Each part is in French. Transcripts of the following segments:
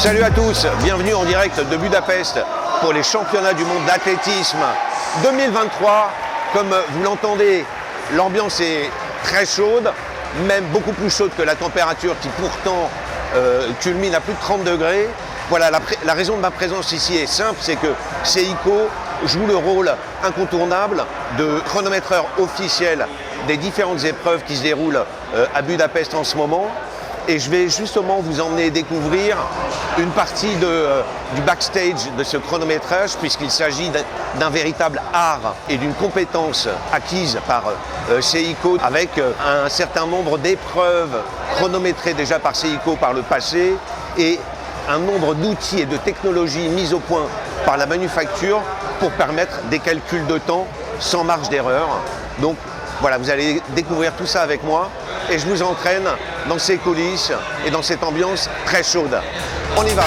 Salut à tous, bienvenue en direct de Budapest pour les championnats du monde d'athlétisme 2023. Comme vous l'entendez, l'ambiance est très chaude, même beaucoup plus chaude que la température qui pourtant culmine à plus de 30 degrés. Voilà, la raison de ma présence ici est simple, c'est que Seiko joue le rôle incontournable de chronométreur officiel des différentes épreuves qui se déroulent à Budapest en ce moment. Et je vais justement vous emmener découvrir une partie du backstage de ce chronométrage, puisqu'il s'agit d'un véritable art et d'une compétence acquise par Seiko, avec un certain nombre d'épreuves chronométrées déjà par Seiko par le passé et un nombre d'outils et de technologies mises au point par la manufacture pour permettre des calculs de temps sans marge d'erreur. Donc voilà, vous allez découvrir tout ça avec moi et je vous entraîne dans ces coulisses et dans cette ambiance très chaude. On y va!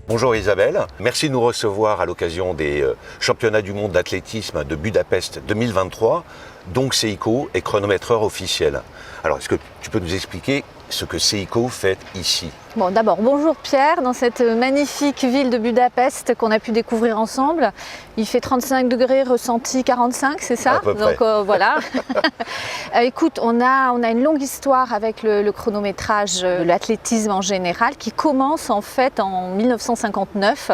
Bonjour Isabelle, merci de nous recevoir à l'occasion des championnats du monde d'athlétisme de Budapest 2023. Donc Seiko est chronométreur officiel. Alors est-ce que tu peux nous expliquer ce que Seiko fait ici? Bon, d'abord, bonjour Pierre, dans cette magnifique ville de Budapest qu'on a pu découvrir ensemble. Il fait 35 degrés, ressenti 45, c'est ça? À peu près. Donc voilà. Écoute, on a une longue histoire avec le chronométrage de l'athlétisme en général qui commence en fait en 1959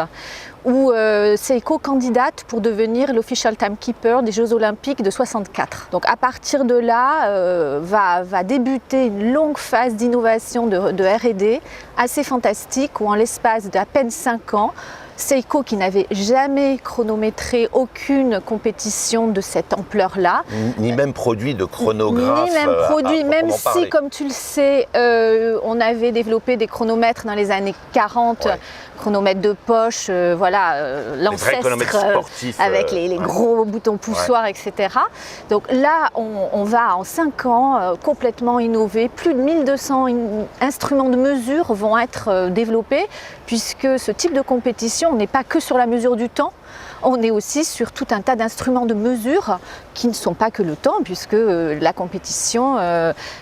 où Seiko candidate pour devenir l'official timekeeper des Jeux Olympiques de 64. Donc à partir de là, va débuter une longue phase d'innovation de R&D assez fantastique où en l'espace d'à peine 5 ans, Seiko, qui n'avait jamais chronométré aucune compétition de cette ampleur-là. Ni même produit de chronographe. Ni même produit, même si, comme tu le sais, on avait développé des chronomètres dans les années 40, ouais. Chronomètres de poche, l'ancêtre avec les gros boutons poussoirs, ouais. Etc. Donc là, on va en 5 ans complètement innover. Plus de 1200 instruments de mesure vont être développés, puisque ce type de compétition, on n'est pas que sur la mesure du temps, on est aussi sur tout un tas d'instruments de mesure qui ne sont pas que le temps, puisque la compétition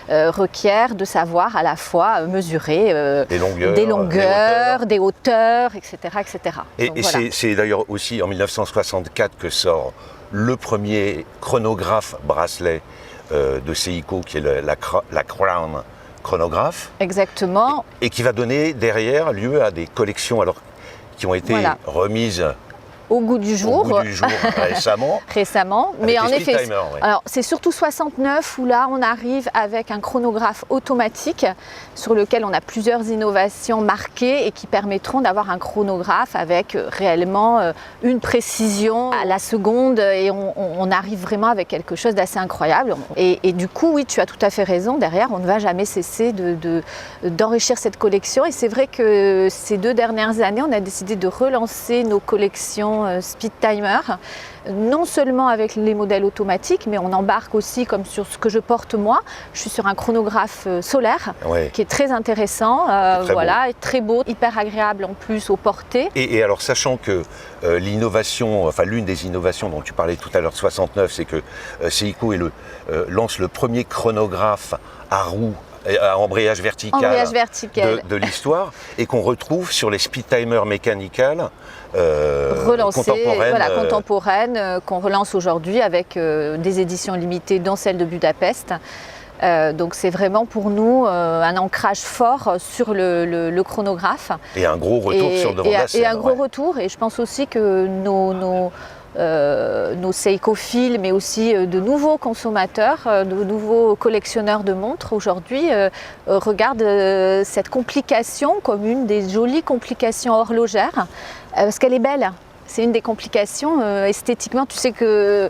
requiert de savoir à la fois mesurer des longueurs, des hauteurs, etc. etc. Et voilà. C'est d'ailleurs aussi en 1964 que sort le premier chronographe bracelet de Seiko, qui est la Crown chronographe. Exactement. Et qui va donner derrière lieu à des collections qui ont été remises au goût du jour, récemment. Mais en effet, ouais. Alors c'est surtout 69 où là on arrive avec un chronographe automatique sur lequel on a plusieurs innovations marquées et qui permettront d'avoir un chronographe avec réellement une précision à la seconde et on arrive vraiment avec quelque chose d'assez incroyable. Et du coup, oui, tu as tout à fait raison, derrière on ne va jamais cesser d'enrichir cette collection et c'est vrai que ces 2 dernières années, on a décidé de relancer nos collections Speed Timer, non seulement avec les modèles automatiques, mais on embarque aussi, comme sur ce que je porte moi, je suis sur un chronographe solaire, ouais. Qui est très intéressant, et très beau, hyper agréable en plus au porté. Et alors sachant que l'une des innovations dont tu parlais tout à l'heure, 69, c'est que Seiko lance le premier chronographe à roue à embrayage vertical, de l'histoire et qu'on retrouve sur les speed timers mécanicales contemporaines qu'on relance aujourd'hui avec des éditions limitées dont celle de Budapest. Donc c'est vraiment pour nous un ancrage fort sur le chronographe. Et un gros retour sur le devant de la scène. Et un gros retour, et je pense aussi que nos Seikophiles, mais aussi de nouveaux consommateurs, de nouveaux collectionneurs de montres aujourd'hui regardent cette complication comme une des jolies complications horlogères, parce qu'elle est belle. C'est une des complications esthétiquement. Tu sais que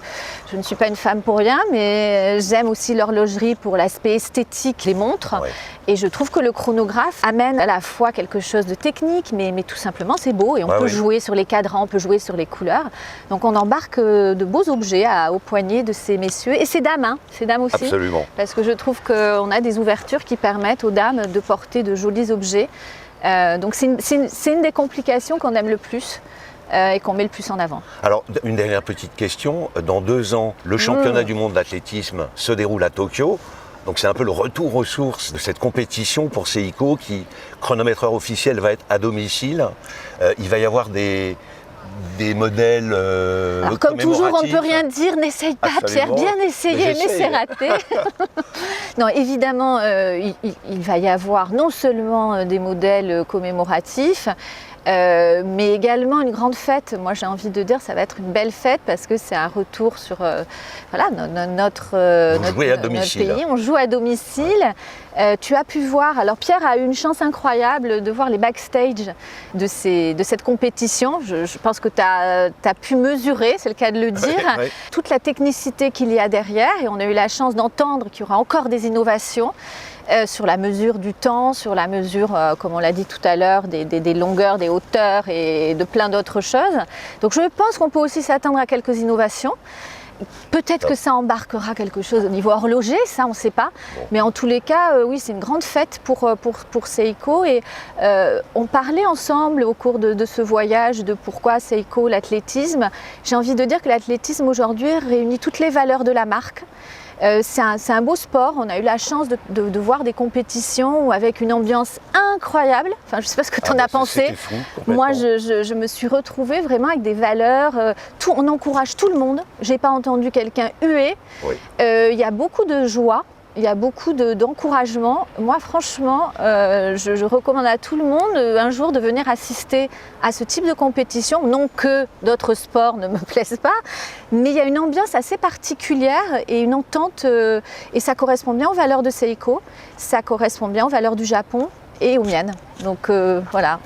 je ne suis pas une femme pour rien, mais j'aime aussi l'horlogerie pour l'aspect esthétique des montres. Ouais. Et je trouve que le chronographe amène à la fois quelque chose de technique, mais tout simplement c'est beau et on peut jouer sur les cadrans, on peut jouer sur les couleurs. Donc on embarque de beaux objets au poignet de ces messieurs et ces dames, ces dames aussi. Absolument. Parce que je trouve qu'on a des ouvertures qui permettent aux dames de porter de jolis objets. Donc c'est une des complications qu'on aime le plus. et qu'on met le plus en avant. Alors, une dernière petite question. Dans 2 ans, le championnat du monde d'athlétisme se déroule à Tokyo. Donc c'est un peu le retour aux sources de cette compétition pour Seiko qui, chronométreur officiel, va être à domicile. Il va y avoir des modèles Alors, comme toujours, on ne peut rien dire, n'essaye pas, Absolument. Pierre, bien essayer, mais c'est raté. Non, évidemment, il va y avoir non seulement des modèles commémoratifs, mais également une grande fête. Moi, j'ai envie de dire, ça va être une belle fête parce que c'est un retour sur voilà, notre pays. On joue à domicile. Tu as pu voir, alors Pierre a eu une chance incroyable de voir les backstage de cette compétition. Je pense que tu as pu mesurer, c'est le cas de le dire, ouais. toute la technicité qu'il y a derrière. Et on a eu la chance d'entendre qu'il y aura encore des innovations. Sur la mesure du temps, sur la mesure, comme on l'a dit tout à l'heure, des longueurs, des hauteurs et de plein d'autres choses. Donc je pense qu'on peut aussi s'attendre à quelques innovations. Peut-être que ça embarquera quelque chose au niveau horloger, ça on ne sait pas. Bon. Mais en tous les cas, oui, c'est une grande fête pour Seiko. Et on parlait ensemble au cours de ce voyage de pourquoi Seiko, l'athlétisme. J'ai envie de dire que l'athlétisme aujourd'hui réunit toutes les valeurs de la marque. C'est un beau sport, on a eu la chance de voir des compétitions avec une ambiance incroyable. Enfin, je ne sais pas ce que tu en as pensé. Fou, moi, je me suis retrouvée vraiment avec des valeurs. On encourage tout le monde. Je n'ai pas entendu quelqu'un huer. Oui. Y a beaucoup de joie. Il y a beaucoup d'encouragement. Moi, franchement, je recommande à tout le monde un jour de venir assister à ce type de compétition. Non que d'autres sports ne me plaisent pas, mais il y a une ambiance assez particulière et une entente. Et ça correspond bien aux valeurs de Seiko, ça correspond bien aux valeurs du Japon et aux miennes. Donc voilà,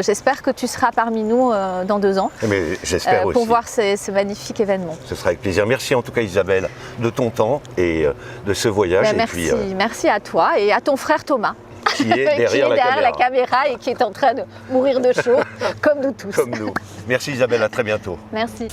j'espère que tu seras parmi nous dans 2 ans. Mais j'espère aussi. Pour voir ce magnifique événement. Ce sera avec plaisir. Merci en tout cas Isabelle de ton temps et de ce voyage. Merci à toi et à ton frère Thomas. Qui est derrière, la caméra et qui est en train de mourir de chaud, comme nous tous. Comme nous. Merci Isabelle, à très bientôt. Merci.